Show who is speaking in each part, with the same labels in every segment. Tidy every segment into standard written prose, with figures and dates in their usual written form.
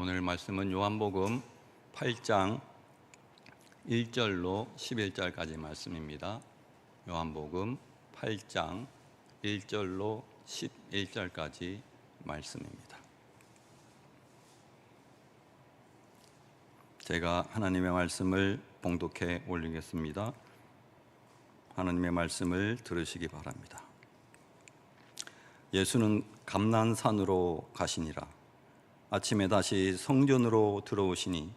Speaker 1: 오늘 말씀은 요한복음 8장 1절로 11절까지 말씀입니다. 요한복음 8장 1절로 11절까지 말씀입니다. 제가 하나님의 말씀을 봉독해 올리겠습니다. 하나님의 말씀을 들으시기 바랍니다. 예수는 감난산으로 가시니라. 아침에 다시 성전으로 들어오시니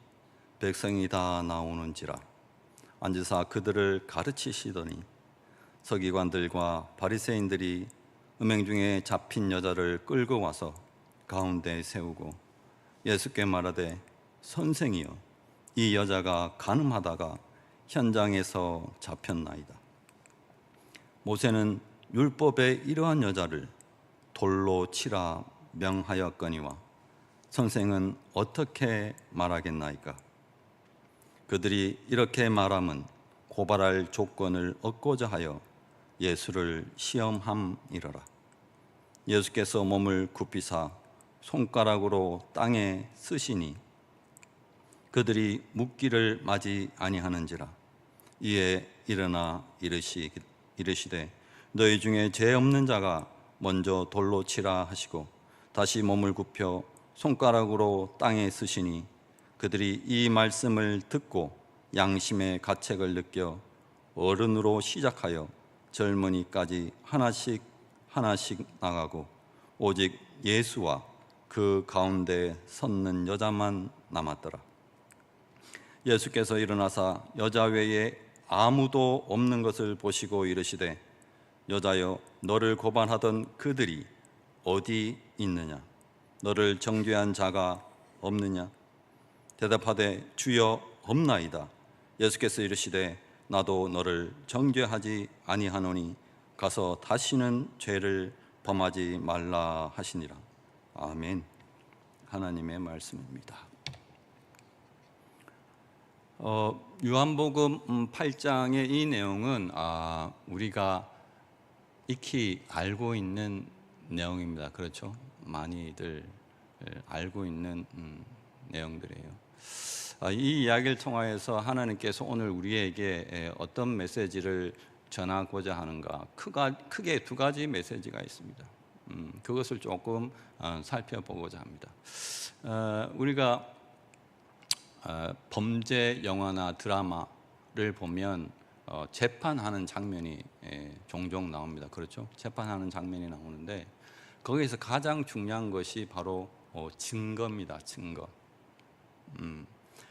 Speaker 1: 백성이 다 나오는지라. 앉으사 그들을 가르치시더니 서기관들과 바리새인들이 음행 중에 잡힌 여자를 끌고 와서 가운데 세우고 예수께 말하되, 선생이여, 이 여자가 간음하다가 현장에서 잡혔나이다. 모세는 율법에 이러한 여자를 돌로 치라 명하였거니와 선생은 어떻게 말하겠나이까? 그들이 이렇게 말함은 고발할 조건을 얻고자 하여 예수를 시험함이러라. 예수께서 몸을 굽히사 손가락으로 땅에 쓰시니 그들이 묻기를 마지 아니하는지라. 이에 일어나 이르시되, 너희 중에 죄 없는 자가 먼저 돌로 치라 하시고 다시 몸을 굽혀 손가락으로 땅에 쓰시니 그들이 이 말씀을 듣고 양심의 가책을 느껴 어른으로 시작하여 젊은이까지 하나씩 나가고 오직 예수와 그 가운데 섰는 여자만 남았더라. 예수께서 일어나사 여자 외에 아무도 없는 것을 보시고 이르시되, 여자여, 너를 고발하던 그들이 어디 있느냐? 너를 정죄한 자가 없느냐? 대답하되, 주여, 없나이다. 예수께서 이르시되, 나도 너를 정죄하지 아니하노니 가서 다시는 죄를 범하지 말라 하시니라. 아멘. 하나님의 말씀입니다. 요한복음 8장의 이 내용은 우리가 익히 알고 있는 내용입니다. 그렇죠? 많이들 알고 있는 내용들이에요. 이 이야기를 통하여서 하나님께서 오늘 우리에게 어떤 메시지를 전하고자 하는가, 크게 두 가지 메시지가 있습니다. 그것을 조금 살펴보고자 합니다. 우리가 범죄 영화나 드라마를 보면 재판하는 장면이 종종 나옵니다. 그렇죠? 재판하는 장면이 나오는데 거기에서 가장 중요한 것이 바로 증거입니다. 증거.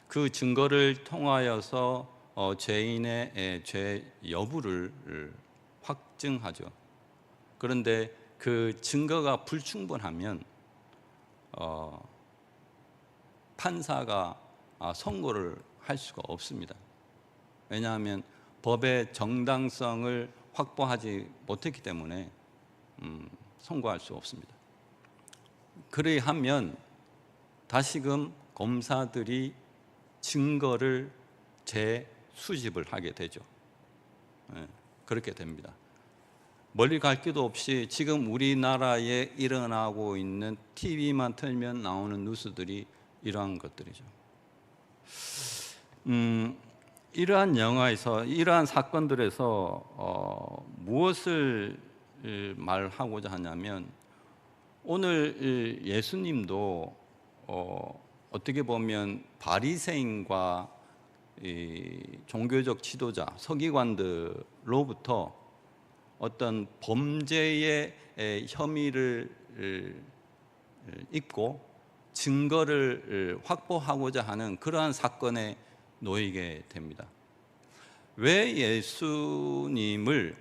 Speaker 1: 그 증거를 통하여서 죄인의 죄 여부를 확증하죠. 그런데 그 증거가 불충분하면 판사가 선고를 할 수가 없습니다. 왜냐하면 법의 정당성을 확보하지 못했기 때문에 선고할 수 없습니다. 그리하면 다시금 검사들이 증거를 재수집을 하게 되죠. 그렇게 됩니다. 멀리 갈 길도 없이 지금 우리나라에 일어나고 있는 TV만 틀면 나오는 뉴스들이 이러한 것들이죠. 이러한 영화에서, 이러한 사건들에서 무엇을 말하고자 하냐면, 오늘 예수님도 어떻게 보면 바리새인과 종교적 지도자, 서기관들로부터 어떤 범죄의 혐의를 입고 증거를 확보하고자 하는 그러한 사건에 놓이게 됩니다. 왜 예수님을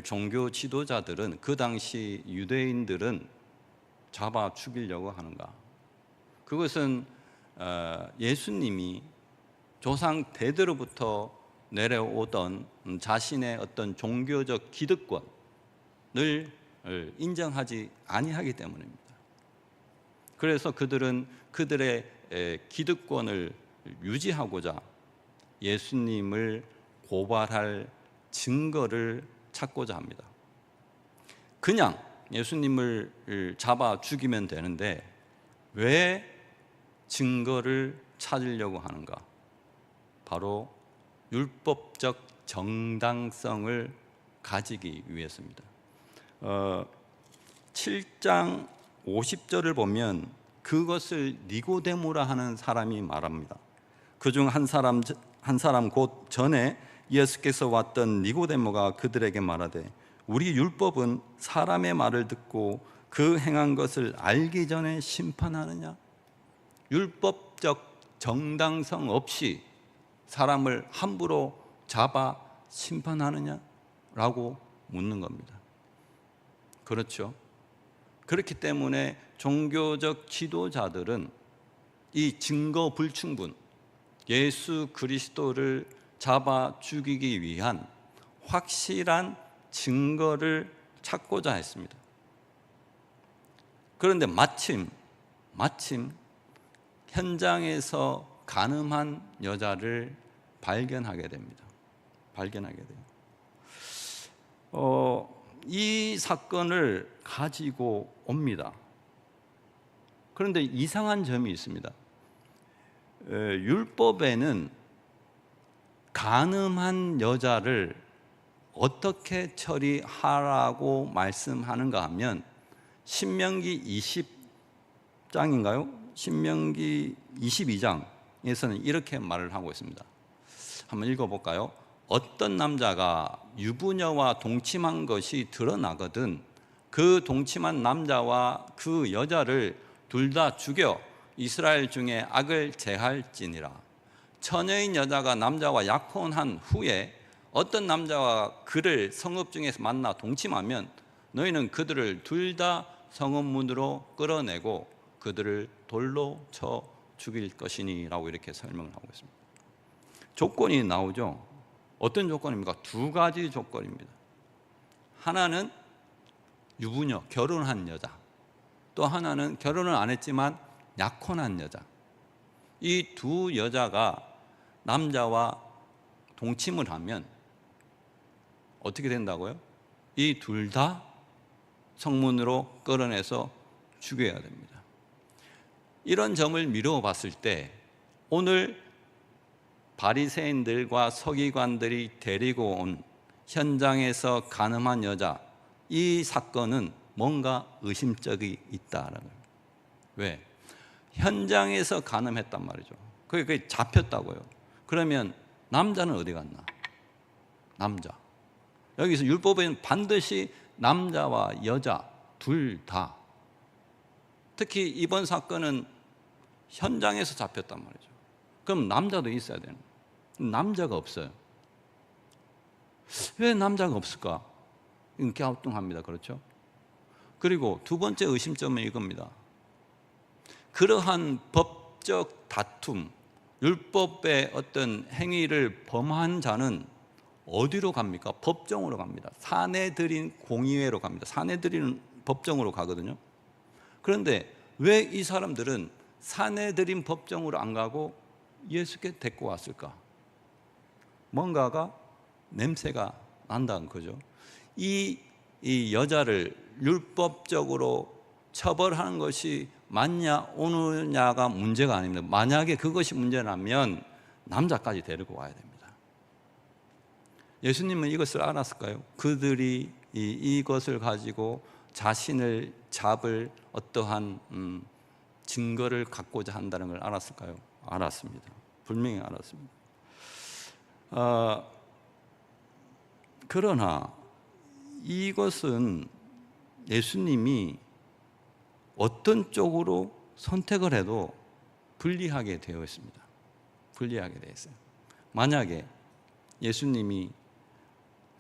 Speaker 1: 종교 지도자들은, 그 당시 유대인들은 잡아 죽이려고 하는가? 그것은 예수님이 조상 대대로부터 내려오던 자신의 어떤 종교적 기득권을 인정하지 아니하기 때문입니다. 그래서 그들은 그들의 기득권을 유지하고자 예수님을 고발할 증거를 찾고자 합니다. 그냥 예수님을 잡아 죽이면 되는데 왜 증거를 찾으려고 하는가? 바로 율법적 정당성을 가지기 위해서입니다. 7장 50절을 보면 그것을 니고데모라 하는 사람이 말합니다. 그중 한 사람 곧 전에 예수께서 왔던 니고데모가 그들에게 말하되 우리 율법은 사람의 말을 듣고 그 행한 것을 알기 전에 심판하느냐? 율법적 정당성 없이 사람을 함부로 잡아 심판하느냐? 라고 묻는 겁니다. 그렇죠. 그렇기 때문에 종교적 지도자들은 이 증거 불충분, 예수 그리스도를 잡아 죽이기 위한 확실한 증거를 찾고자 했습니다. 그런데 마침 현장에서 간음한 여자를 발견하게 됩니다. 이 사건을 가지고 옵니다. 그런데 이상한 점이 있습니다. 율법에는 간음한 여자를 어떻게 처리하라고 말씀하는가 하면 신명기 20장인가요? 신명기 22장에서는 이렇게 말을 하고 있습니다. 한번 읽어볼까요? 어떤 남자가 유부녀와 동침한 것이 드러나거든 그 동침한 남자와 그 여자를 둘 다 죽여 이스라엘 중에 악을 제할지니라. 처녀인 여자가 남자와 약혼한 후에 어떤 남자와 그를 성읍 중에서 만나 동침하면 너희는 그들을 둘 다 성읍 문으로 끌어내고 그들을 돌로 쳐 죽일 것이니 라고 이렇게 설명을 하고 있습니다. 조건이 나오죠. 어떤 조건입니까? 두 가지 조건입니다. 하나는 유부녀, 결혼한 여자. 또 하나는 결혼을 안 했지만 약혼한 여자. 이 두 여자가 남자와 동침을 하면 어떻게 된다고요? 이 둘 다 성문으로 끌어내서 죽여야 됩니다. 이런 점을 미루어 봤을 때 오늘 바리새인들과 서기관들이 데리고 온 현장에서 간음한 여자, 이 사건은 뭔가 의심적이 있다라는 거예요. 왜? 현장에서 간음했단 말이죠. 그게 잡혔다고요. 그러면 남자는 어디 갔나? 남자. 여기서 율법에는 반드시 남자와 여자 둘 다. 특히 이번 사건은 현장에서 잡혔단 말이죠. 그럼 남자도 있어야 되는 거예요. 남자가 없어요. 왜 남자가 없을까? 이건 갸우뚱합니다. 그렇죠? 그리고 두 번째 의심점은 이겁니다. 그러한 법적 다툼, 율법의 어떤 행위를 범한 자는 어디로 갑니까? 법정으로 갑니다. 사내들인 공의회로 갑니다. 사내들인 법정으로 가거든요. 그런데 왜 이 사람들은 사내들인 법정으로 안 가고 예수께 데리고 왔을까? 뭔가가 냄새가 난다는 거죠. 이 여자를 율법적으로 처벌하는 것이 맞냐 오느냐가 문제가 아닙니다. 만약에 그것이 문제라면 남자까지 데리고 와야 됩니다. 예수님은 이것을 알았을까요? 그들이 이것을 가지고 자신을 잡을 어떠한 증거를 갖고자 한다는 걸 알았을까요? 알았습니다. 분명히 알았습니다. 그러나 이것은 예수님이 어떤 쪽으로 선택을 해도 불리하게 되어 있습니다. 불리하게 되어 있어요. 만약에 예수님이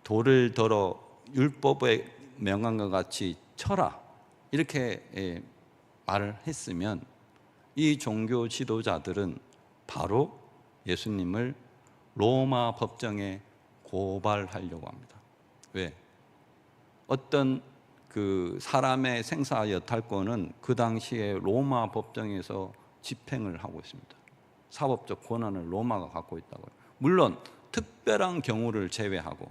Speaker 1: 돌을 들어 율법에 명한 것 같이 쳐라 이렇게 말을 했으면 이 종교 지도자들은 바로 예수님을 로마 법정에 고발하려고 합니다. 왜? 어떤 그 사람의 생사 여탈권은 그 당시에 로마 법정에서 집행을 하고 있습니다. 사법적 권한을 로마가 갖고 있다고요. 물론 특별한 경우를 제외하고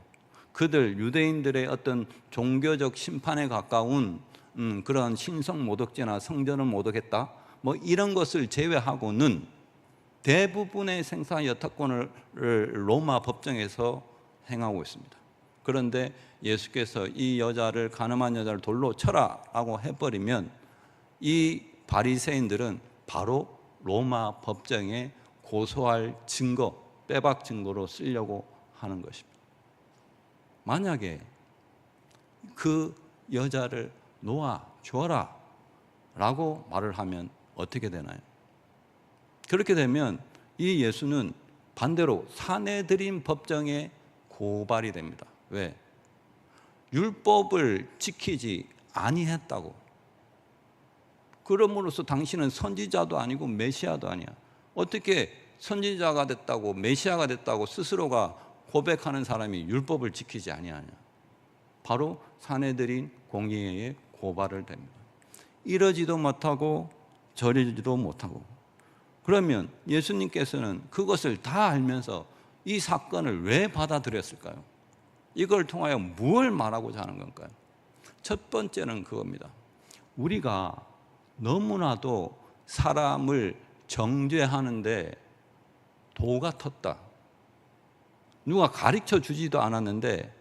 Speaker 1: 그들 유대인들의 어떤 종교적 심판에 가까운 그런 신성 모독죄나 성전을 모독했다, 뭐 이런 것을 제외하고는 대부분의 생사 여타권을 로마 법정에서 행하고 있습니다. 그런데 예수께서 이 여자를, 가늠한 여자를 돌로 쳐라라고 해버리면 이 바리새인들은 바로 로마 법정에 고소할 증거, 빼박 증거로 쓰려고 하는 것입니다. 만약에 그 여자를 놓아줘라 라고 말을 하면 어떻게 되나요? 그렇게 되면 이 예수는 반대로 사내들인 법정에 고발이 됩니다. 왜? 율법을 지키지 아니했다고. 그럼으로써 당신은 선지자도 아니고 메시아도 아니야. 어떻게 선지자가 됐다고, 메시아가 됐다고 스스로가 고백하는 사람이 율법을 지키지 아니하냐. 바로 사내들인 공의회에 고발을 됩니다. 이러지도 못하고 저러지도 못하고. 그러면 예수님께서는 그것을 다 알면서 이 사건을 왜 받아들였을까요? 이걸 통하여 무엇을 말하고자 하는 건가요? 첫 번째는 그겁니다. 우리가 너무나도 사람을 정죄하는데 도가 텄다. 누가 가르쳐 주지도 않았는데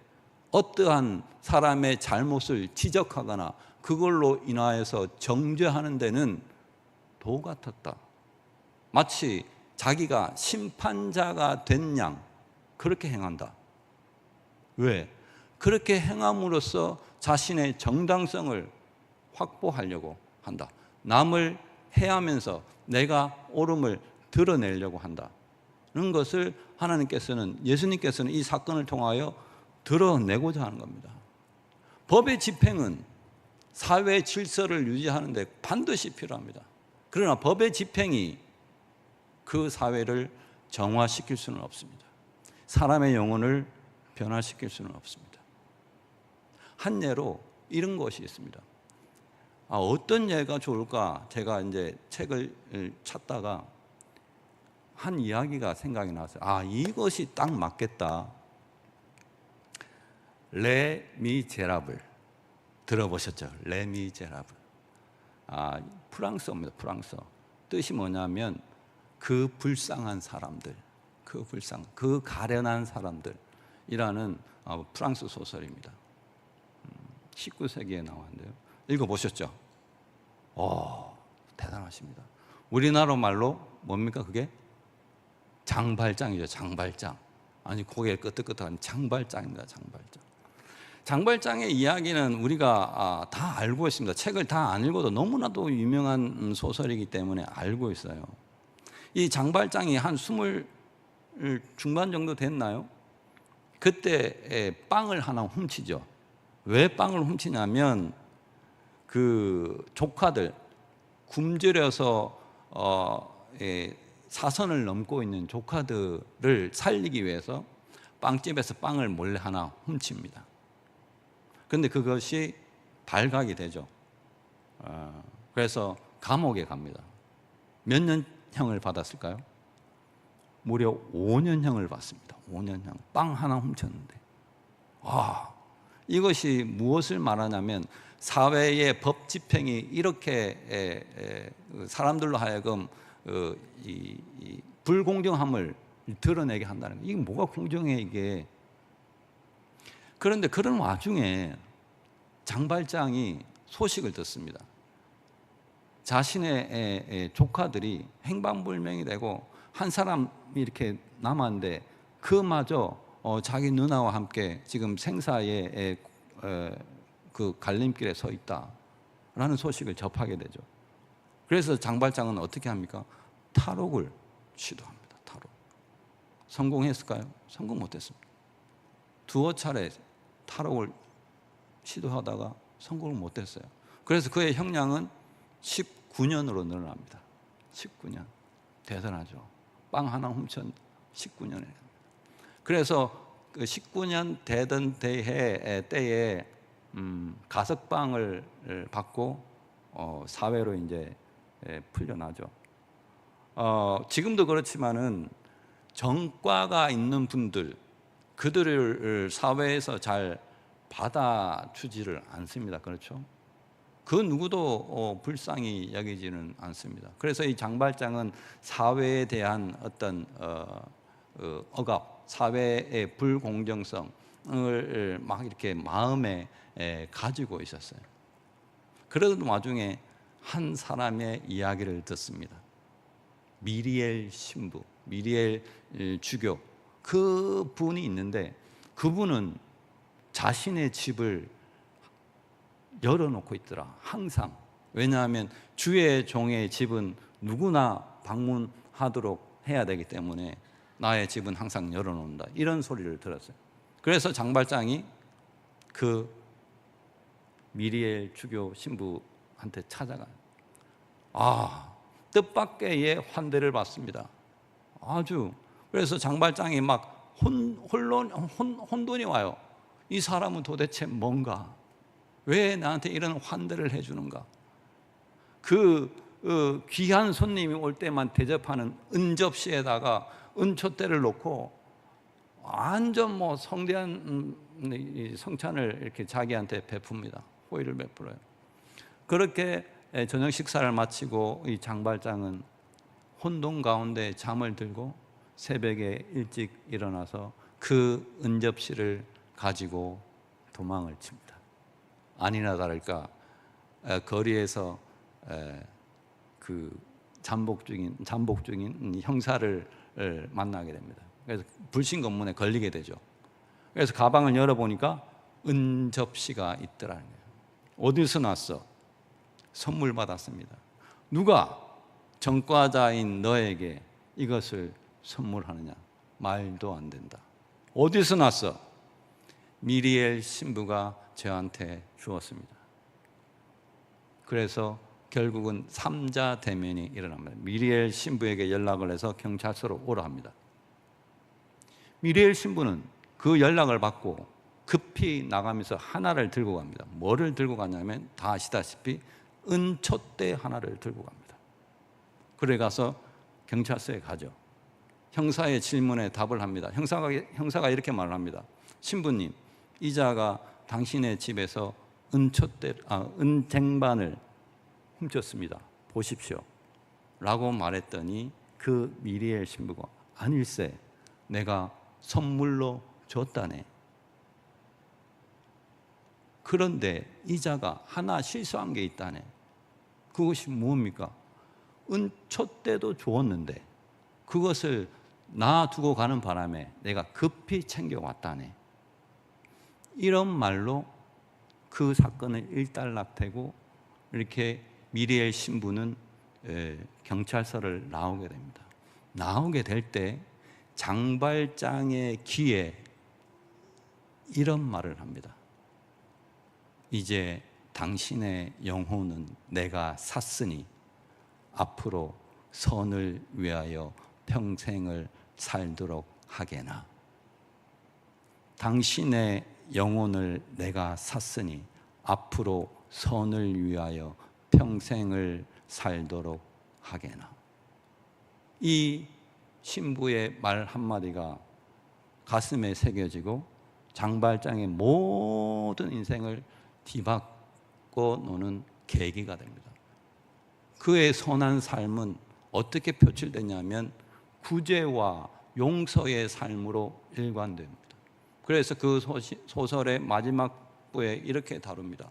Speaker 1: 어떠한 사람의 잘못을 지적하거나 그걸로 인하여서 정죄하는 데는 도가 텄다. 마치 자기가 심판자가 된 양 그렇게 행한다. 왜? 그렇게 행함으로써 자신의 정당성을 확보하려고 한다. 남을 해하면서 내가 옳음을 드러내려고 한다는 것을 하나님께서는, 예수님께서는 이 사건을 통하여 드러내고자 하는 겁니다. 법의 집행은 사회 질서를 유지하는 데 반드시 필요합니다. 그러나 법의 집행이 그 사회를 정화시킬 수는 없습니다. 사람의 영혼을 변화시킬 수는 없습니다. 한 예로 이런 것이 있습니다. 어떤 예가 좋을까? 제가 이제 책을 찾다가 한 이야기가 생각이 났어요. 이것이 딱 맞겠다. 레미제라블 들어보셨죠? 레미제라블. 프랑스어입니다. 프랑스어. 뜻이 뭐냐면 그 불쌍한 사람들, 그 가련한 사람들이라는 프랑스 소설입니다. 19세기에 나왔는데요. 읽어보셨죠? 대단하십니다. 우리나라 말로 뭡니까 그게? 장발장이죠. 장발장. 아니 고개를 끄덕끄덕한 장발장입니다. 장발장. 장발장의 이야기는 우리가 다 알고 있습니다. 책을 다 안 읽어도 너무나도 유명한 소설이기 때문에 알고 있어요. 이 장발장이 한 20 중반 정도 됐나요? 그때 빵을 하나 훔치죠. 왜 빵을 훔치냐면 그 조카들 굶주려서 사선을 넘고 있는 조카들을 살리기 위해서 빵집에서 빵을 몰래 하나 훔칩니다. 그런데 그것이 발각이 되죠. 그래서 감옥에 갑니다. 몇 년형을 받았을까요? 무려 5년형을 받습니다. 5년형. 빵 하나 훔쳤는데. 이것이 무엇을 말하냐면 사회의 법 집행이 이렇게 사람들로 하여금 이 불공정함을 드러내게 한다는 거예요. 이게 뭐가 공정해 이게. 그런데 그런 와중에 장발장이 소식을 듣습니다. 자신의 조카들이 행방불명이 되고 한 사람이 이렇게 남았는데 그마저 자기 누나와 함께 지금 생사의 그 갈림길에 서 있다라는 소식을 접하게 되죠. 그래서 장발장은 어떻게 합니까? 탈옥을 시도합니다. 탈옥. 성공했을까요? 성공 못했습니다. 두어 차례 탈옥을 시도하다가 성공을 못했어요. 그래서 그의 형량은 19년으로 늘어납니다. 19년. 대단하죠. 빵 하나 훔친 19년에. 그래서 그 19년 되던 때에 가석방을 받고 사회로 이제 풀려나죠. 지금도 그렇지만은 정과가 있는 분들, 그들을 사회에서 잘 받아주지를 않습니다. 그렇죠? 그 누구도 불쌍히 여기지는 않습니다. 그래서 이 장발장은 사회에 대한 어떤 억압, 사회의 불공정성을 막 이렇게 마음에 가지고 있었어요. 그러던 와중에 한 사람의 이야기를 듣습니다. 미리엘 신부, 미리엘 주교, 그 분이 있는데 그분은 자신의 집을 열어놓고 있더라. 항상. 왜냐하면 주의 종의 집은 누구나 방문하도록 해야 되기 때문에 나의 집은 항상 열어놓는다. 이런 소리를 들었어요. 그래서 장발장이 그 미리엘 주교 신부한테 찾아가요. 뜻밖의 환대를 받습니다. 아주. 그래서 장발장이 막 혼돈이 와요. 이 사람은 도대체 뭔가? 왜 나한테 이런 환대를 해주는가? 귀한 손님이 올 때만 대접하는 은접시에다가 은촛대를 놓고 완전 성대한 성찬을 이렇게 자기한테 베풉니다. 호의를 베풀어요. 그렇게 저녁 식사를 마치고 이 장발장은 혼돈 가운데 잠을 들고 새벽에 일찍 일어나서 그 은접시를 가지고 도망을 칩니다. 아니나 다를까 거리에서 그 잠복 중인 형사를 만나게 됩니다. 그래서 불신검문에 걸리게 되죠. 그래서 가방을 열어보니까 은접시가 있더라는 거예요. 어디서 났어? 선물 받았습니다. 누가? 전과자인 너에게 이것을 선물하느냐? 말도 안 된다. 어디서 났어? 미리엘 신부가 저한테 주었습니다. 그래서 결국은 삼자 대면이 일어납니다. 미리엘 신부에게 연락을 해서 경찰서로 오라 합니다. 미리엘 신부는 그 연락을 받고 급히 나가면서 하나를 들고 갑니다. 뭐를 들고 가냐면 다 아시다시피 은촛대 하나를 들고 갑니다. 그래 가서 경찰서에 가죠. 형사의 질문에 답을 합니다. 형사가 이렇게 말을 합니다. 신부님, 이자가 당신의 집에서 은쟁반을 훔쳤습니다. 보십시오. 라고 말했더니 그 미리엘 신부가 아닐세, 내가 선물로 줬다네. 그런데 이자가 하나 실수한 게 있다네. 그것이 뭡니까? 은촛대도 주었는데 그것을 놔두고 가는 바람에 내가 급히 챙겨왔다네. 이런 말로 그 사건을 일단락되고 이렇게 미리엘 신부는 경찰서를 나오게 됩니다. 나오게 될 때 장발장의 귀에 이런 말을 합니다. 이제 당신의 영혼은 내가 샀으니 앞으로 선을 위하여 평생을 살도록 하게나. 당신의 영혼을 내가 샀으니 앞으로 선을 위하여 평생을 살도록 하게나. 이 신부의 말 한마디가 가슴에 새겨지고 장발장의 모든 인생을 뒤바꿔 놓는 계기가 됩니다. 그의 선한 삶은 어떻게 표출되냐면 구제와 용서의 삶으로 일관됩니다. 그래서 그 소설의 마지막 부에 이렇게 다룹니다.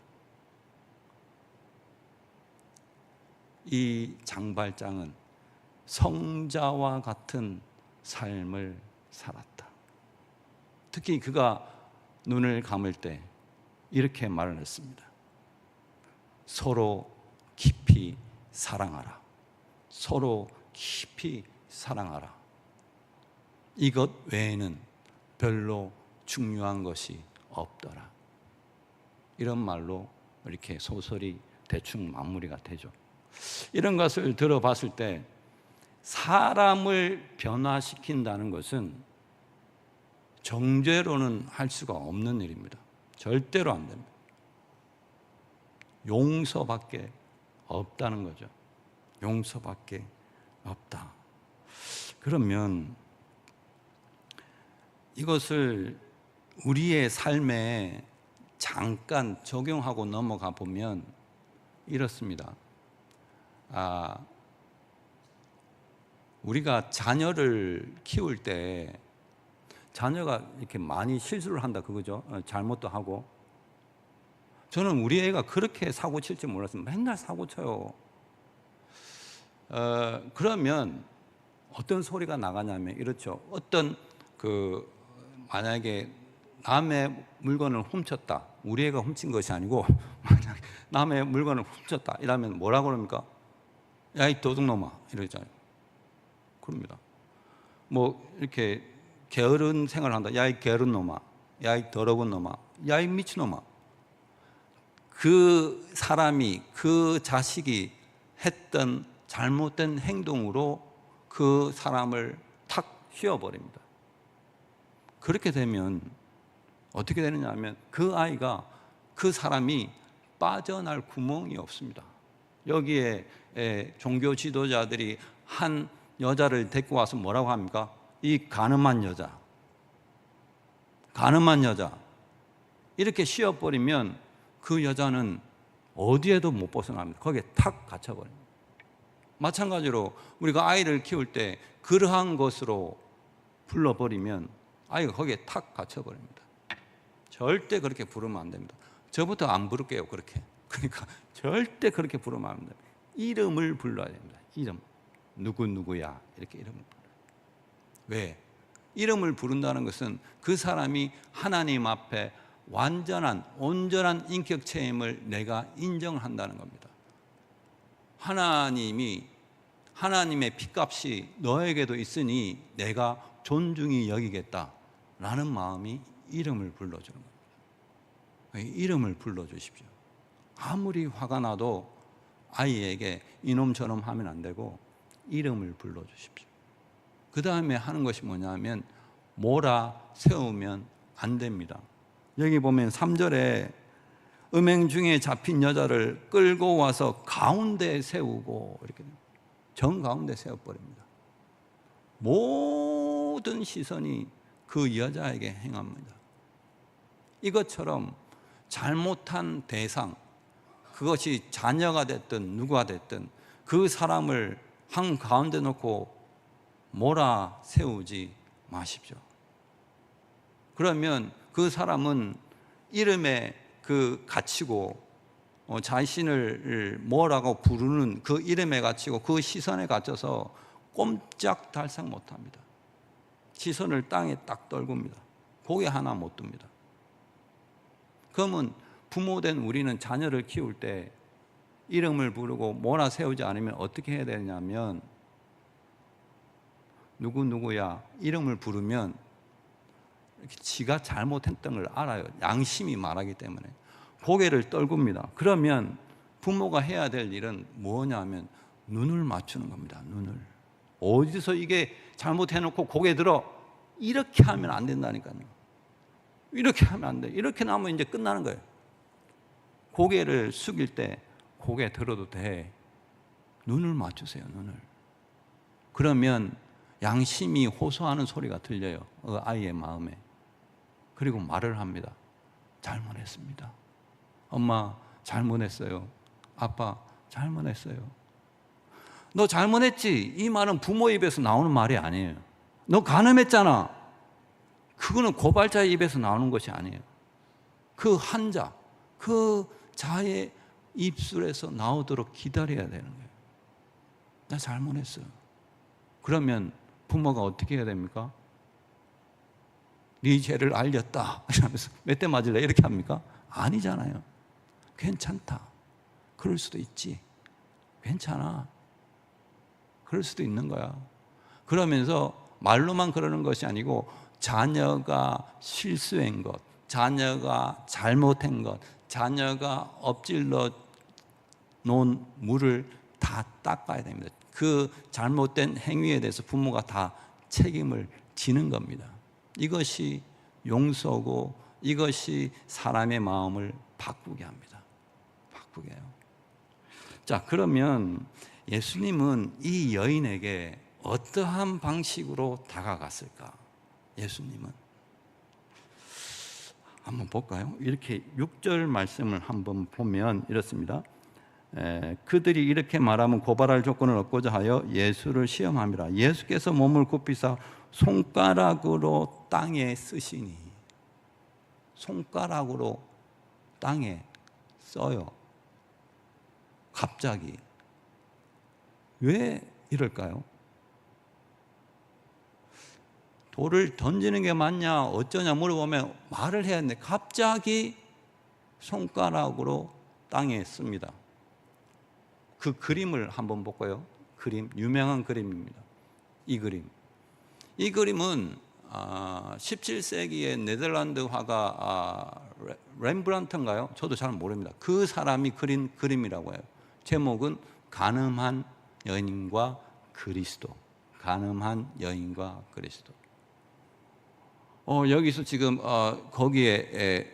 Speaker 1: 이 장발장은 성자와 같은 삶을 살았다. 특히 그가 눈을 감을 때 이렇게 말을 했습니다. 서로 깊이 사랑하라. 서로 깊이 사랑하라. 이것 외에는 별로 중요한 것이 없더라. 이런 말로 이렇게 소설이 대충 마무리가 되죠. 이런 것을 들어봤을 때 사람을 변화시킨다는 것은 정죄로는 할 수가 없는 일입니다. 절대로 안 됩니다. 용서밖에 없다는 거죠. 용서밖에 없다. 그러면 이것을 우리의 삶에 잠깐 적용하고 넘어가 보면 이렇습니다. 우리가 자녀를 키울 때 자녀가 이렇게 많이 실수를 한다 그거죠. 잘못도 하고. 저는 우리 애가 그렇게 사고 칠지 몰랐어요. 맨날 사고 쳐요. 그러면 어떤 소리가 나가냐면 이렇죠. 어떤 만약에 남의 물건을 훔쳤다. 우리 애가 훔친 것이 아니고 만약 남의 물건을 훔쳤다. 이러면 뭐라고 그럽니까? 야, 이 도둑놈아 이러잖아요. 그럽니다. 뭐 이렇게 게으른 생활을 한다. 야, 이 게으른 놈아. 야, 이 더러운 놈아. 야, 이 미친놈아. 그 사람이 그 자식이 했던 잘못된 행동으로 그 사람을 탁 휘어버립니다. 그렇게 되면 어떻게 되느냐 하면 그 아이가 그 사람이 빠져날 구멍이 없습니다. 여기에 종교 지도자들이 한 여자를 데리고 와서 뭐라고 합니까? 이 가늠한 여자, 가늠한 여자 이렇게 씌워버리면 그 여자는 어디에도 못 벗어납니다. 거기에 탁 갇혀버립니다. 마찬가지로 우리가 아이를 키울 때 그러한 것으로 불러버리면 아이가 거기에 탁 갇혀버립니다. 절대 그렇게 부르면 안 됩니다. 저부터 안 부를게요. 그렇게. 그러니까 절대 그렇게 부르면 안 됩니다. 이름을 불러야 됩니다. 이름. 누구누구야 이렇게 이름을 불러요. 왜? 이름을 부른다는 것은 그 사람이 하나님 앞에 완전한 온전한 인격 체험을 내가 인정한다는 겁니다. 하나님의 핏값이 너에게도 있으니 내가 존중히 여기겠다라는 마음이 이름을 불러주는 겁니다. 이름을 불러주십시오. 아무리 화가 나도 아이에게 이놈저놈 하면 안 되고 이름을 불러주십시오. 그 다음에 하는 것이 뭐냐면 몰아세우면 안 됩니다. 여기 보면 3절에 음행 중에 잡힌 여자를 끌고 와서 가운데 세우고 이렇게 정가운데 세워버립니다. 모든 시선이 그 여자에게 행합니다. 이것처럼 잘못한 대상, 그것이 자녀가 됐든 누구가 됐든 그 사람을 한가운데 놓고 몰아세우지 마십시오. 그러면 그 사람은 이름에 갇히고 자신을 뭐라고 부르는 그 이름에 갇히고 그 시선에 갇혀서 꼼짝달싹 못합니다. 시선을 땅에 딱 떨굽니다. 고개 하나 못 듭니다. 그러면 부모된 우리는 자녀를 키울 때 이름을 부르고 몰아세우지 않으면 어떻게 해야 되냐면 누구누구야 이름을 부르면 지가 잘못했던 걸 알아요. 양심이 말하기 때문에 고개를 떨굽니다. 그러면 부모가 해야 될 일은 뭐냐면 눈을 맞추는 겁니다. 눈을. 어디서 이게 잘못해놓고 고개 들어 이렇게 하면 안 된다니까요. 이렇게 하면 안 돼. 이렇게 나면 이제 끝나는 거예요. 고개를 숙일 때 고개 들어도 돼. 눈을 맞추세요. 눈을. 그러면 양심이 호소하는 소리가 들려요. 그 아이의 마음에. 그리고 말을 합니다. 잘못했습니다. 엄마 잘못했어요. 아빠 잘못했어요. 너 잘못했지? 이 말은 부모 입에서 나오는 말이 아니에요. 너 간음했잖아. 그거는 고발자의 입에서 나오는 것이 아니에요. 그 한자, 그 자의 입술에서 나오도록 기다려야 되는 거예요. 나 잘못했어요. 그러면 부모가 어떻게 해야 됩니까? 네 죄를 알렸다 이러면서 몇 대 맞을래? 이렇게 합니까? 아니잖아요. 괜찮다. 그럴 수도 있지. 괜찮아. 그럴 수도 있는 거야. 그러면서 말로만 그러는 것이 아니고 자녀가 실수한 것, 자녀가 잘못한 것, 자녀가 엎질러 놓은 물을 다 닦아야 됩니다. 그 잘못된 행위에 대해서 부모가 다 책임을 지는 겁니다. 이것이 용서고 이것이 사람의 마음을 바꾸게 합니다. 바꾸게 해요. 자, 그러면 예수님은 이 여인에게 어떠한 방식으로 다가갔을까? 예수님은 한번 볼까요? 이렇게 6절 말씀을 한번 보면 이렇습니다. 그들이 이렇게 말하면 고발할 조건을 얻고자 하여 예수를 시험함이라. 예수께서 몸을 굽히사 손가락으로 땅에 쓰시니. 손가락으로 땅에 써요. 갑자기. 왜 이럴까요? 돌을 던지는 게 맞냐 어쩌냐 물어보면 말을 해야 하는데 갑자기 손가락으로 땅에 씁니다. 그 그림을 한번 볼까요? 그림, 유명한 그림입니다. 이 그림은 17세기의 네덜란드 화가 렘브란트인가요? 저도 잘 모릅니다. 그 사람이 그린 그림이라고 해요. 제목은 간음한 여인과 그리스도. 간음한 여인과 그리스도. 여기서 지금 거기에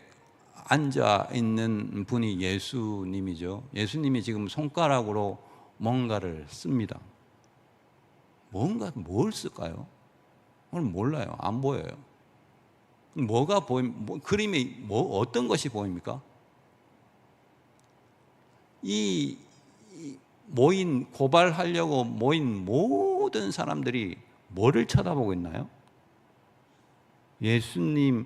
Speaker 1: 앉아 있는 분이 예수님이죠. 예수님이 지금 손가락으로 뭔가를 씁니다. 뭘 쓸까요? 오늘 몰라요. 안 보여요. 뭐가 그림이 어떤 것이 보입니까? 이 고발하려고 모인 모든 사람들이 뭐를 쳐다보고 있나요? 예수님의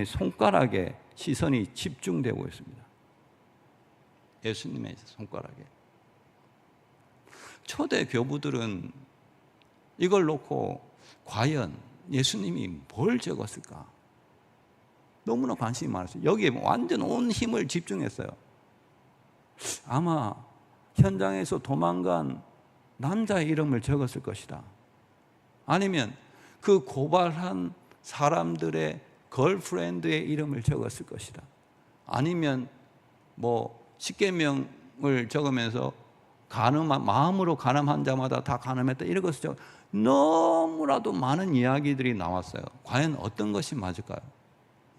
Speaker 1: 손가락에 시선이 집중되고 있습니다. 예수님의 손가락에. 초대 교부들은 이걸 놓고 과연 예수님이 뭘 적었을까? 너무나 관심이 많았어요. 여기에 완전 온 힘을 집중했어요. 아마 현장에서 도망간 남자의 이름을 적었을 것이다. 아니면 그 고발한 사람들의 걸프렌드의 이름을 적었을 것이다. 아니면 십계명을 적으면서 마음으로 간음한 자마다 다 간음했다 이런 것을 적어. 너무나도 많은 이야기들이 나왔어요. 과연 어떤 것이 맞을까요?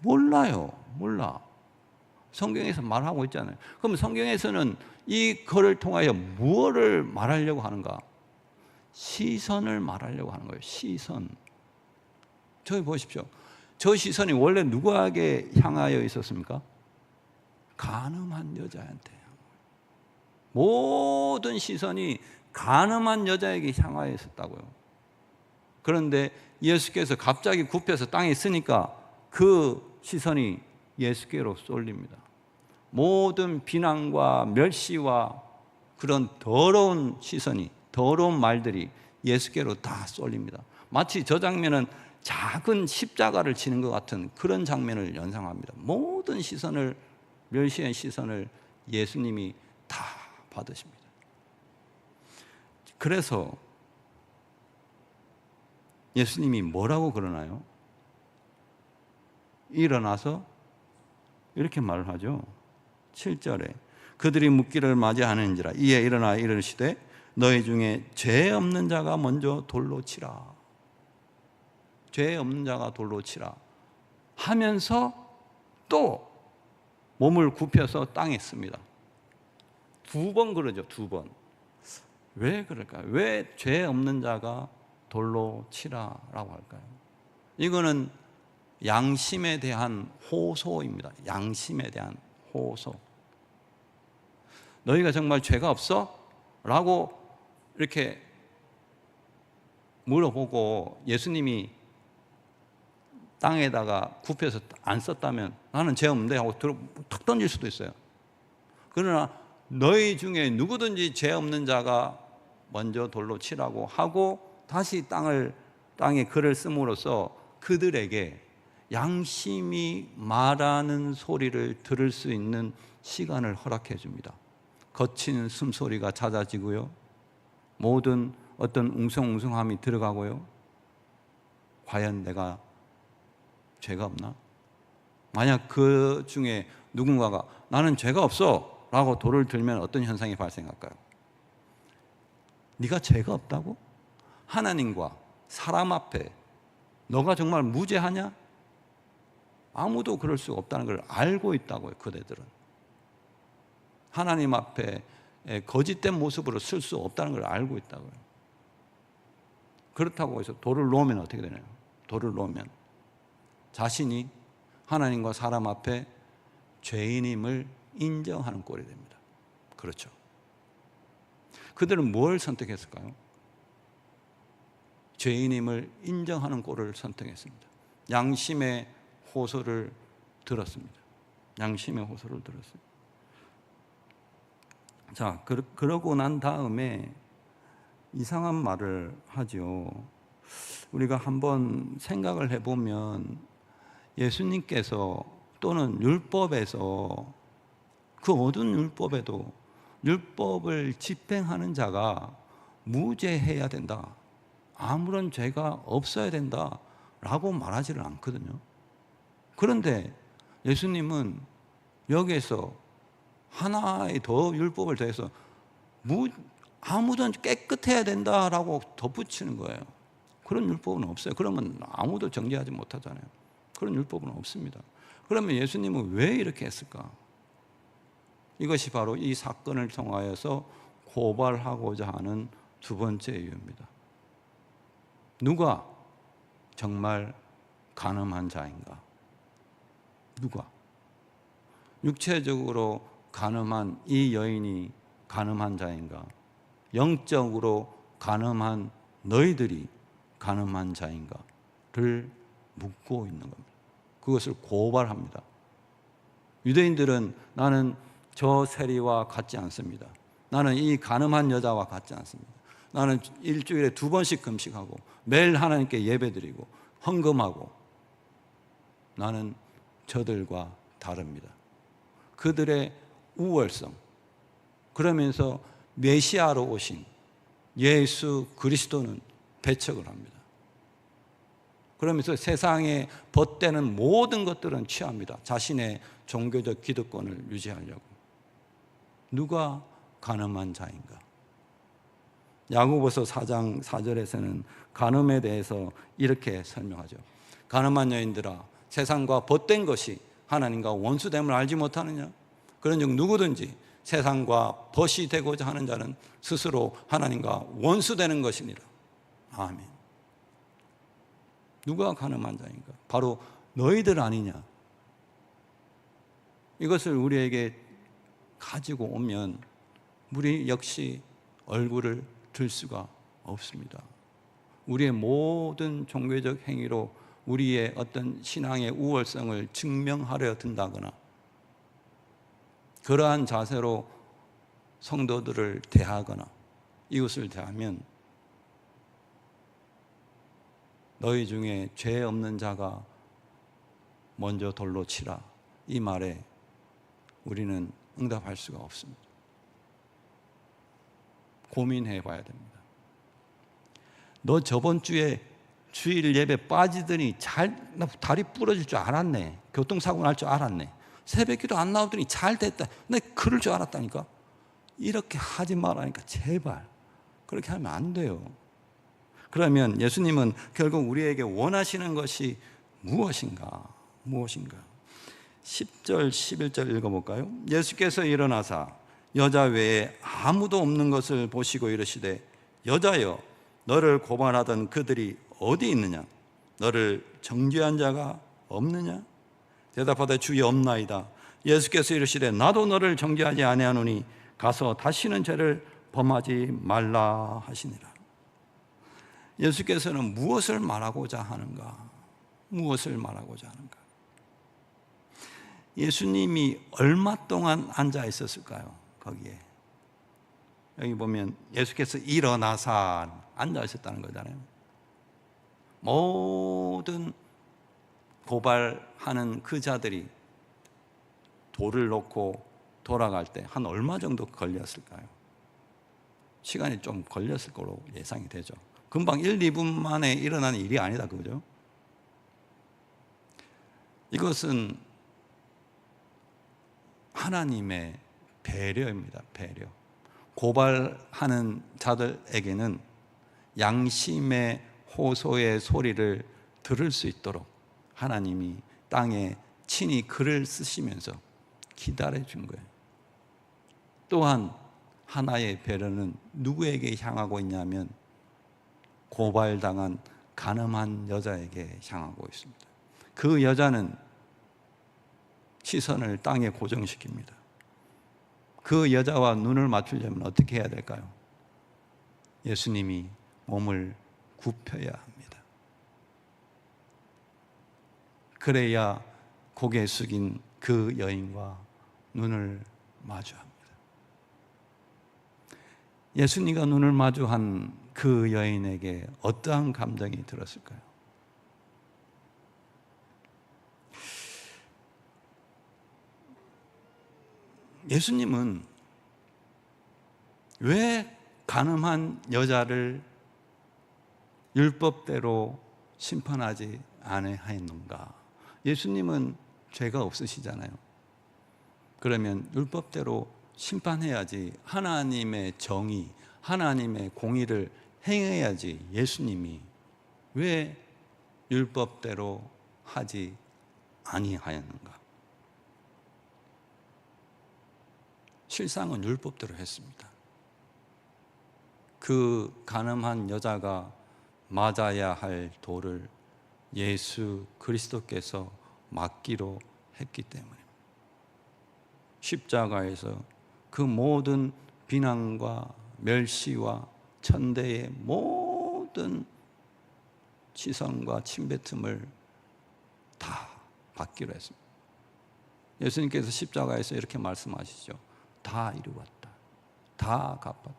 Speaker 1: 몰라요. 몰라. 성경에서 말하고 있잖아요. 그럼 성경에서는 이 글을 통하여 무엇을 말하려고 하는가? 시선을 말하려고 하는 거예요. 시선. 저기 보십시오. 저 시선이 원래 누구에게 향하여 있었습니까? 간음한 여자한테. 모든 시선이 간음한 여자에게 향하여 있었다고요. 그런데 예수께서 갑자기 굽혀서 땅에 있으니까 그 시선이 예수께로 쏠립니다. 모든 비난과 멸시와 그런 더러운 시선이, 더러운 말들이 예수께로 다 쏠립니다. 마치 저 장면은 작은 십자가를 치는 것 같은 그런 장면을 연상합니다. 모든 시선을, 멸시의 시선을 예수님이 다 받으십니다. 그래서 예수님이 뭐라고 그러나요? 일어나서 이렇게 말을 하죠. 7절에 그들이 묻기를 맞이하는지라 이에 일어나 이르시되 너희 중에 죄 없는 자가 먼저 돌로 치라. 죄 없는 자가 돌로 치라 하면서 또 몸을 굽혀서 땅에 씁니다. 2번 그러죠. 2번. 왜 그럴까요? 왜 죄 없는 자가 돌로 치라라고 할까요? 이거는 양심에 대한 호소입니다. 양심에 대한 호소. 너희가 정말 죄가 없어? 라고 이렇게 물어보고 예수님이 땅에다가 굽혀서 안 썼다면 나는 죄 없는데 하고 탁 던질 수도 있어요. 그러나 너희 중에 누구든지 죄 없는 자가 먼저 돌로 치라고 하고 다시 땅에 글을 씀으로써 그들에게 양심이 말하는 소리를 들을 수 있는 시간을 허락해 줍니다. 거친 숨소리가 잦아지고요. 모든 어떤 웅성웅성함이 들어가고요. 과연 내가 죄가 없나? 만약 그 중에 누군가가 나는 죄가 없어 라고 돌을 들면 어떤 현상이 발생할까요? 네가 죄가 없다고? 하나님과 사람 앞에 너가 정말 무죄하냐? 아무도 그럴 수 없다는 걸 알고 있다고요. 그대들은 하나님 앞에 거짓된 모습으로 쓸 수 없다는 걸 알고 있다고요. 그렇다고 해서 돌을 놓으면 어떻게 되나요? 돌을 놓으면 자신이 하나님과 사람 앞에 죄인임을 인정하는 꼴이 됩니다. 그렇죠. 그들은 뭘 선택했을까요? 죄인임을 인정하는 꼴을 선택했습니다. 양심의 호소를 들었습니다. 양심의 호소를 들었어요. 자, 그러고 난 다음에 이상한 말을 하죠. 우리가 한번 생각을 해보면 예수님께서 또는 율법에서 그 모든 율법에도 율법을 집행하는 자가 무죄해야 된다, 아무런 죄가 없어야 된다라고 말하지를 않거든요. 그런데 예수님은 여기에서 하나의 더 율법을 더해서 아무도 깨끗해야 된다라고 덧붙이는 거예요. 그런 율법은 없어요. 그러면 아무도 정죄하지 못하잖아요. 그런 율법은 없습니다. 그러면 예수님은 왜 이렇게 했을까? 이것이 바로 이 사건을 통하여서 고발하고자 하는 두 번째 이유입니다. 누가 정말 간음한 자인가? 누가? 육체적으로 간음한 이 여인이 간음한 자인가? 영적으로 간음한 너희들이 간음한 자인가를 묻고 있는 겁니다. 그것을 고발합니다. 유대인들은 나는 저 세리와 같지 않습니다. 나는 이 간음한 여자와 같지 않습니다. 나는 일주일에 2번씩 금식하고 매일 하나님께 예배드리고 헌금하고 나는 저들과 다릅니다. 그들의 우월성, 그러면서 메시아로 오신 예수 그리스도는 배척을 합니다. 그러면서 세상에 벗대는 모든 것들은 취합니다. 자신의 종교적 기득권을 유지하려고. 누가 간음한 자인가? 야고보서 4장 4절에서는 간음에 대해서 이렇게 설명하죠. 간음한 여인들아, 세상과 벗된 것이 하나님과 원수됨을 알지 못하느냐? 그런즉 누구든지 세상과 벗이 되고자 하는 자는 스스로 하나님과 원수되는 것이니라. 아멘. 누가 간음한 자인가? 바로 너희들 아니냐? 이것을 우리에게 가지고 오면 우리 역시 얼굴을 들 수가 없습니다. 우리의 모든 종교적 행위로 우리의 어떤 신앙의 우월성을 증명하려 든다거나 그러한 자세로 성도들을 대하거나 이웃을 대하면 너희 중에 죄 없는 자가 먼저 돌로 치라, 이 말에 우리는 응답할 수가 없습니다. 고민해 봐야 됩니다. 너 저번 주에 주일 예배 빠지더니 나 다리 부러질 줄 알았네. 교통사고 날 줄 알았네. 새벽기도 안 나오더니 잘 됐다. 나 그럴 줄 알았다니까. 이렇게 하지 말라니까 제발. 그렇게 하면 안 돼요. 그러면 예수님은 결국 우리에게 원하시는 것이 무엇인가? 10절 11절 읽어볼까요? 예수께서 일어나사 여자 외에 아무도 없는 것을 보시고 이르시되 여자여, 너를 고발하던 그들이 어디 있느냐? 너를 정죄한 자가 없느냐? 대답하되 주여 없나이다. 예수께서 이르시되 나도 너를 정죄하지 아니하노니 가서 다시는 죄를 범하지 말라 하시니라. 예수께서는 무엇을 말하고자 하는가? 무엇을 말하고자 하는가? 예수님이 얼마 동안 앉아 있었을까요? 거기에 여기 보면 예수께서 일어나사 앉아 있었다는 거잖아요. 모든 고발하는 그 자들이 돌을 놓고 돌아갈 때 한 얼마 정도 걸렸을까요? 시간이 좀 걸렸을 거로 예상이 되죠. 금방 1, 2분 만에 일어나는 일이 아니다, 그죠? 이것은 하나님의 배려입니다. 배려. 고발하는 자들에게는 양심의 호소의 소리를 들을 수 있도록 하나님이 땅에 친히 글을 쓰시면서 기다려 준 거예요. 또한 하나의 배려는 누구에게 향하고 있냐면 고발당한 간음한 여자에게 향하고 있습니다. 그 여자는 시선을 땅에 고정시킵니다. 그 여자와 눈을 맞추려면 어떻게 해야 될까요? 예수님이 몸을 굽혀야 합니다. 그래야 고개 숙인 그 여인과 눈을 마주합니다. 예수님과 눈을 마주한 그 여인에게 어떠한 감정이 들었을까요? 예수님은 왜 간음한 여자를 율법대로 심판하지 아니하였는가? 예수님은 죄가 없으시잖아요. 그러면 율법대로 심판해야지, 하나님의 정의, 하나님의 공의를 행해야지 예수님이 왜 율법대로 하지 아니하였는가? 실상은 율법대로 했습니다. 그 간음한 여자가 맞아야 할 돌을 예수 그리스도께서 맞기로 했기 때문입니다. 십자가에서 그 모든 비난과 멸시와 천대의 모든 시선과 침뱉음을 다 받기로 했습니다. 예수님께서 십자가에서 이렇게 말씀하시죠. 다 이루었다. 다 갚았다.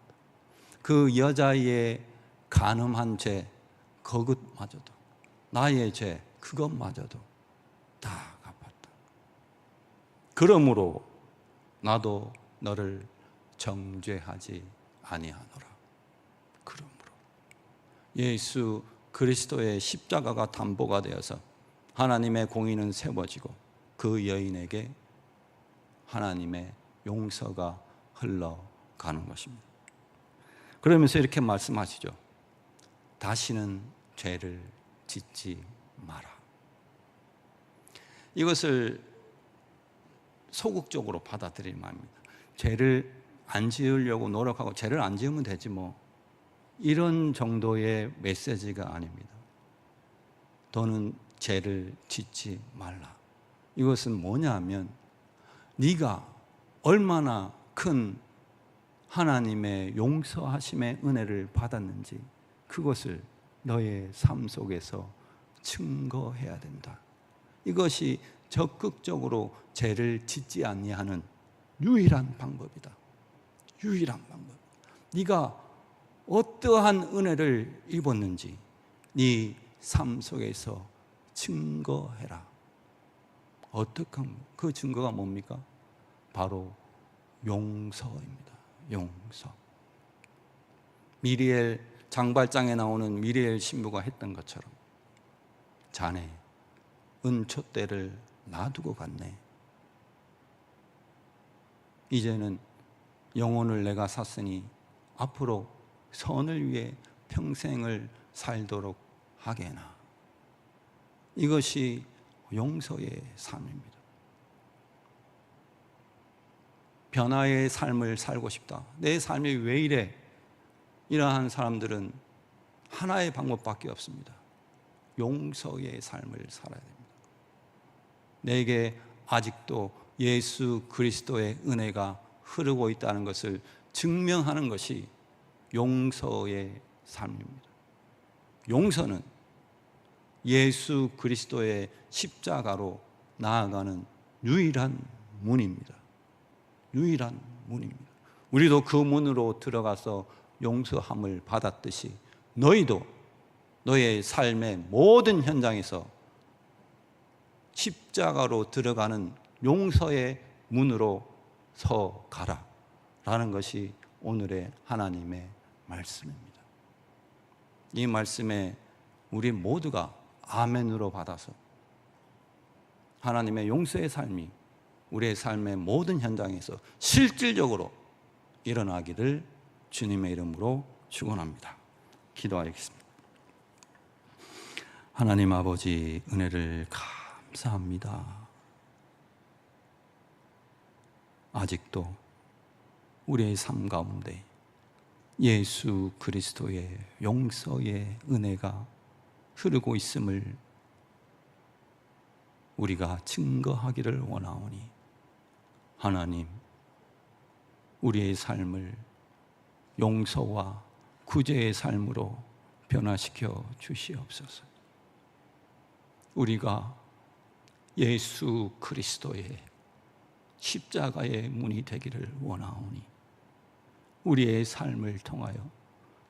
Speaker 1: 그 여자의 간음한 죄, 그것마저도, 나의 죄, 그것마저도 다 갚았다. 그러므로 나도 너를 정죄하지 아니하노라. 그러므로 예수 그리스도의 십자가가 담보가 되어서 하나님의 공의는 세워지고 그 여인에게 하나님의 용서가 흘러가는 것입니다. 그러면서 이렇게 말씀하시죠. 다시는 죄를 짓지 마라. 이것을 소극적으로 받아들일 마음입니다. 죄를 안 지으려고 노력하고 죄를 안 지으면 되지 뭐, 이런 정도의 메시지가 아닙니다. 너는 죄를 짓지 말라. 이것은 뭐냐 하면 네가 얼마나 큰 하나님의 용서하심의 은혜를 받았는지 그것을 너의 삶 속에서 증거해야 된다. 이것이 적극적으로 죄를 짓지 아니하는 유일한 방법이다. 유일한 방법. 네가 어떠한 은혜를 입었는지 네 삶 속에서 증거해라. 어떻게 그 증거가 뭡니까? 바로 용서입니다. 용서. 미리엘 장발장에 나오는 미리엘 신부가 했던 것처럼 자네 은촛대를 놔두고 갔네. 이제는 영혼을 내가 샀으니 앞으로 선을 위해 평생을 살도록 하게나. 이것이 용서의 삶입니다. 변화의 삶을 살고 싶다. 내 삶이 왜 이래? 이러한 사람들은 하나의 방법밖에 없습니다. 용서의 삶을 살아야 됩니다. 내게 아직도 예수 그리스도의 은혜가 흐르고 있다는 것을 증명하는 것이 용서의 삶입니다. 용서는 예수 그리스도의 십자가로 나아가는 유일한 문입니다. 유일한 문입니다. 우리도 그 문으로 들어가서 용서함을 받았듯이 너희도 너의 삶의 모든 현장에서 십자가로 들어가는 용서의 문으로 서가라 라는 것이 오늘의 하나님의 말씀입니다. 이 말씀에 우리 모두가 아멘으로 받아서 하나님의 용서의 삶이 우리의 삶의 모든 현장에서 실질적으로 일어나기를 주님의 이름으로 축원합니다. 기도하겠습니다. 하나님 아버지, 은혜를 감사합니다. 아직도 우리의 삶 가운데 예수 그리스도의 용서의 은혜가 흐르고 있음을 우리가 증거하기를 원하오니 하나님, 우리의 삶을 용서와
Speaker 2: 구제의 삶으로 변화시켜 주시옵소서. 우리가 예수 그리스도의 십자가의 문이 되기를 원하오니 우리의 삶을 통하여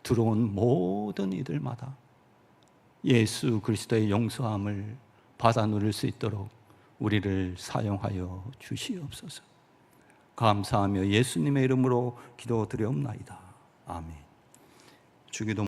Speaker 2: 들어온 모든 이들마다 예수 그리스도의 용서함을 받아 누릴 수 있도록 우리를 사용하여 주시옵소서. 감사하며 예수님의 이름으로 기도드리옵나이다. 아멘. 주기도